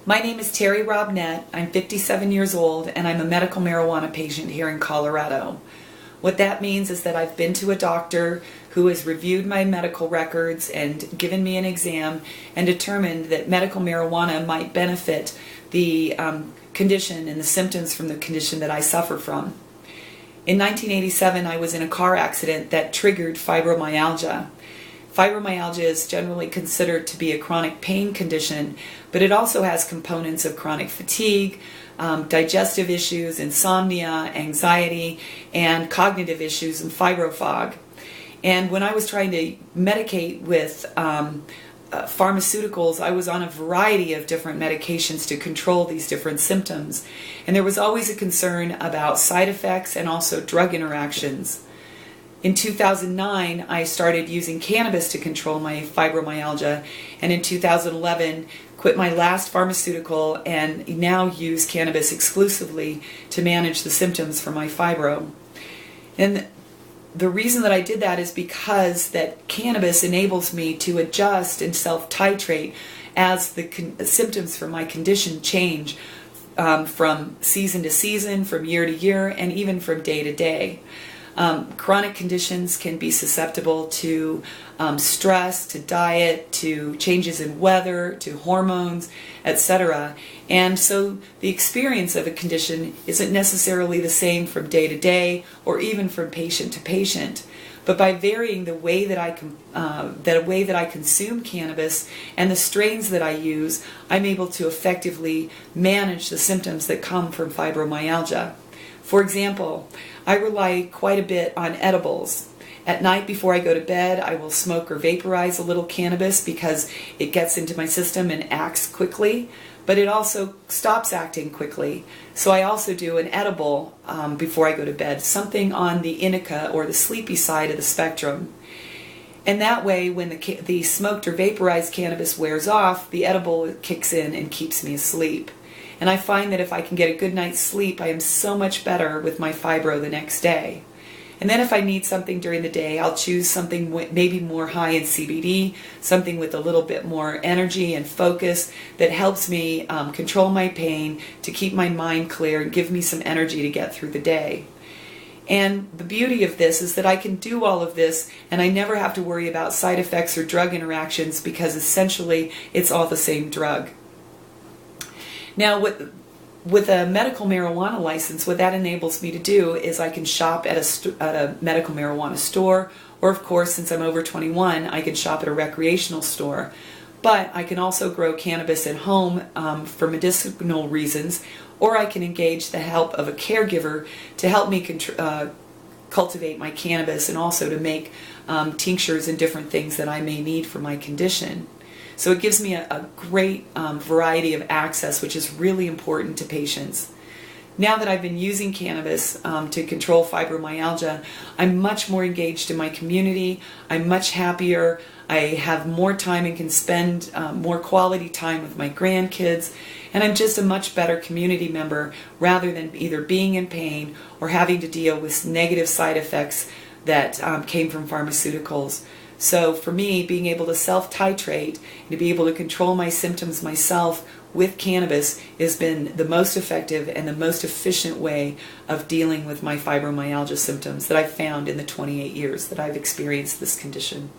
My name is Terry Robnett. I'm 57 years old and I'm a medical marijuana patient here in Colorado. What that means is that I've been to a doctor who has reviewed my medical records and given me an exam and determined that medical marijuana might benefit the condition and the symptoms from the condition that I suffer from. In 1987, I was in a car accident that triggered fibromyalgia. Fibromyalgia is generally considered to be a chronic pain condition, but it also has components of chronic fatigue, digestive issues, insomnia, anxiety, and cognitive issues and fibrofog. And when I was trying to medicate with pharmaceuticals, I was on a variety of different medications to control these different symptoms. And there was always a concern about side effects and also drug interactions. In 2009, I started using cannabis to control my fibromyalgia, and in 2011, quit my last pharmaceutical and now use cannabis exclusively to manage the symptoms for my fibro. And the reason that I did that is because that cannabis enables me to adjust and self-titrate as the symptoms for my condition change from season to season, from year to year, and even from day to day. Chronic conditions can be susceptible to stress, to diet, to changes in weather, to hormones, etc. And so the experience of a condition isn't necessarily the same from day to day or even from patient to patient. But by varying the way that I consume cannabis and the strains that I use, I'm able to effectively manage the symptoms that come from fibromyalgia. For example, I rely quite a bit on edibles. At night before I go to bed, I will smoke or vaporize a little cannabis because it gets into my system and acts quickly, but it also stops acting quickly. So I also do an edible before I go to bed, something on the indica or the sleepy side of the spectrum. And that way, when the smoked or vaporized cannabis wears off, the edible kicks in and keeps me asleep. And I find that if I can get a good night's sleep, I am so much better with my fibro the next day. And then if I need something during the day, I'll choose something maybe more high in CBD, something with a little bit more energy and focus that helps me control my pain, to keep my mind clear and give me some energy to get through the day. And the beauty of this is that I can do all of this and I never have to worry about side effects or drug interactions because essentially it's all the same drug. Now, with a medical marijuana license, what that enables me to do is I can shop at a medical marijuana store, or of course, since I'm over 21, I can shop at a recreational store. But I can also grow cannabis at home for medicinal reasons, or I can engage the help of a caregiver to help me cultivate my cannabis and also to make tinctures and different things that I may need for my condition. So it gives me a great variety of access, which is really important to patients. Now that I've been using cannabis to control fibromyalgia, I'm much more engaged in my community. I'm much happier. I have more time and can spend more quality time with my grandkids. And I'm just a much better community member rather than either being in pain or having to deal with negative side effects that came from pharmaceuticals. So for me, being able to self-titrate and to be able to control my symptoms myself with cannabis has been the most effective and the most efficient way of dealing with my fibromyalgia symptoms that I've found in the 28 years that I've experienced this condition.